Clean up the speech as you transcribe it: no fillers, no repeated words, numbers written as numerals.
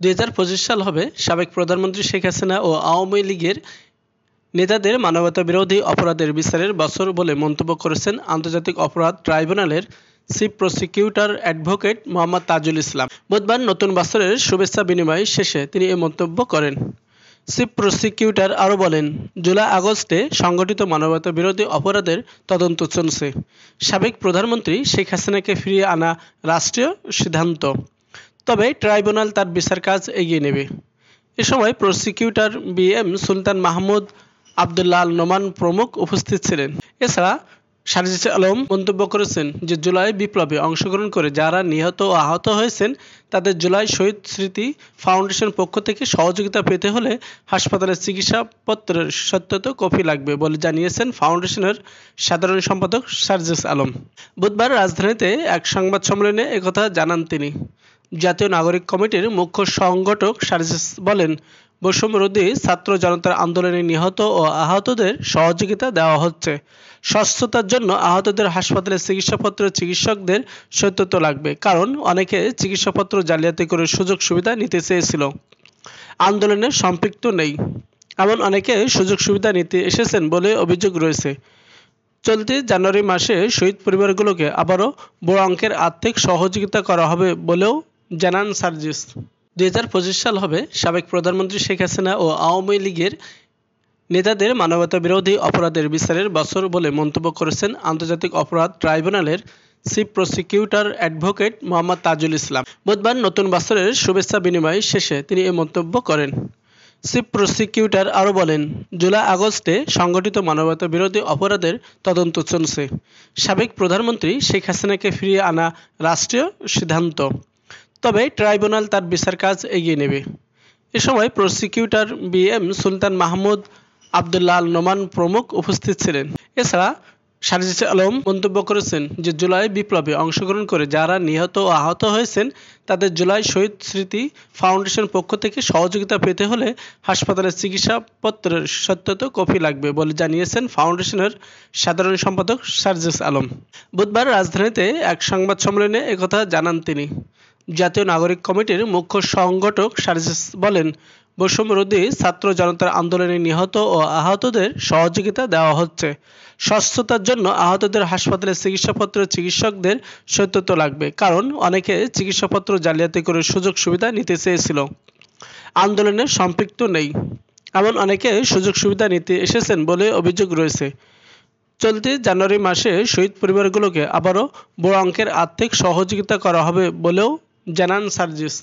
২০২৫ সাল হবে সাবেক প্রধানমন্ত্রী শেখ হাসিনা ও আওয়ামী লীগের নেতাদের মানবতাবিরোধী অপরাধের বিচারের বছর বলে মন্তব্য করেছেন আন্তর্জাতিক অপরাধ ট্রাইব্যুনালের chief prosecutor advocate Mohammad Tajul Islam. বুধবার নতুন বছরের শুভেচ্ছা বিনিময় শেষে তিনি এ মন্তব্য করেন। চিফ প্রসিকিউটর আরও বলেন, জুলাই-আগস্টে সংগঠিত মানবতাবিরোধী অপরাধের তদন্ত চলছে। সাবেক প্রধানমন্ত্রী শেখ হাসিনাকে ফিরিয়ে আনা রাষ্ট্রীয় সিদ্ধান্ত, তবে ট্রাইব্যুনাল তার বিচার কাজ এগিয়ে নেবে। এ সময় প্রসিকিউটর বি.এম. সুলতান মাহমুদ, আবদুল্লাহ আল নোমান প্রমুখ উপস্থিত ছিলেন। এছাড়া সার্জিস আলম মন্তব্য করেছেন যে জুলাই বিপ্লবে অংশগ্রহণ করে যারা নিহত ও আহত হয়েছেন তাদের জুলাই শহীদ স্মৃতি ফাউন্ডেশন পক্ষ থেকে সহযোগিতা পেতে হলে হাসপাতালের চিকিৎসাপত্রের সত্যায়িত কপি লাগবে বলে জানিয়েছেন ফাউন্ডেশনের সাধারণ সম্পাদক সার্জিস আলম। বুধবার রাজধানীতে এক সংবাদ সম্মেলনে একথা জানান তিনি। জাতীয় নাগরিক কমিটির মুখ্য সংগঠক সার্জিস বলেন, বৈষম্যবিরোধী ছাত্র জনতার আন্দোলনে নিহত ও আহতদের সহযোগিতা দেওয়া হচ্ছে। স্বচ্ছতার জন্য আহতদের হাসপাতালে চিকিৎসাপত্রের চিকিৎসকদের সত্যত্ব লাগবে, কারণ অনেকে চিকিৎসাপত্র জালিয়াতি করে সুযোগ সুবিধা নিতে চেয়েছিল। আন্দোলনে সম্পৃক্ত নেই এমন অনেকে সুযোগ সুবিধা নিতে এসেছেন বলে অভিযোগ রয়েছে। চলতি জানুয়ারি মাসে শহীদ পরিবারগুলোকে আবারও বড় অঙ্কের আর্থিক সহযোগিতা করা হবে বলেও জানান সার্জিস। ২০২৫ সাল হবে সাবেক প্রধানমন্ত্রী শেখ হাসিনা ও আওয়ামী লীগের নেতাদের মানবতাবিরোধী অপরাধের বিচারের বছর বলে মন্তব্য করেছেন আন্তর্জাতিক অপরাধ ট্রাইব্যুনালের chief prosecutor advocate Mohammad Tajul Islam. বুধবার নতুন বছরের শুভেচ্ছা বিনিময় শেষে তিনি এ মন্তব্য করেন। চিফ প্রসিকিউটর আরও বলেন, জুলাই-আগস্টে সংগঠিত মানবতাবিরোধী অপরাধের তদন্ত চলছে। সাবেক প্রধানমন্ত্রী শেখ হাসিনাকে ফিরিয়ে আনা রাষ্ট্রীয় সিদ্ধান্ত, তবে ট্রাইব্যুনাল তার বিচার কাজ এগিয়ে নেবে। এ সময় প্রসিকিউটর বি.এম. সুলতান মাহমুদ, আবদুল্লাহ আল নোমান প্রমুখ উপস্থিত ছিলেন। এছাড়া সার্জিস আলম মন্তব্য করেছেন যে জুলাই বিপ্লবে অংশগ্রহণ করে যারা নিহত ও আহত হয়েছেন তাদের জুলাই শহীদ স্মৃতি ফাউন্ডেশন পক্ষ থেকে সহযোগিতা পেতে হলে হাসপাতালের চিকিৎসাপত্রের সত্যায়িত কপি লাগবে বলে জানিয়েছেন ফাউন্ডেশনের সাধারণ সম্পাদক সার্জিস আলম। বুধবার রাজধানীতে এক সংবাদ সম্মেলনে একথা জানান তিনি। জাতীয় নাগরিক কমিটির মুখ্য সংগঠক সার্জিস বলেন, বৈষম্যবিরোধী ছাত্র জনতার আন্দোলনে নিহত ও আহতদের সহযোগিতা দেওয়া হচ্ছে। স্বচ্ছতার জন্য আহতদের হাসপাতালে চিকিৎসাপত্রের চিকিৎসকদের সত্যত্ব লাগবে, কারণ অনেকে চিকিৎসাপত্র জালিয়াতি করে সুযোগ সুবিধা নিতে চেয়েছিল। আন্দোলনে সম্পৃক্ত নেই এমন অনেকে সুযোগ সুবিধা নিতে এসেছেন বলে অভিযোগ রয়েছে। চলতি জানুয়ারি মাসে শহীদ পরিবারগুলোকে আবারও বড় অঙ্কের আর্থিক সহযোগিতা করা হবে বলেও জানান সার্জিস।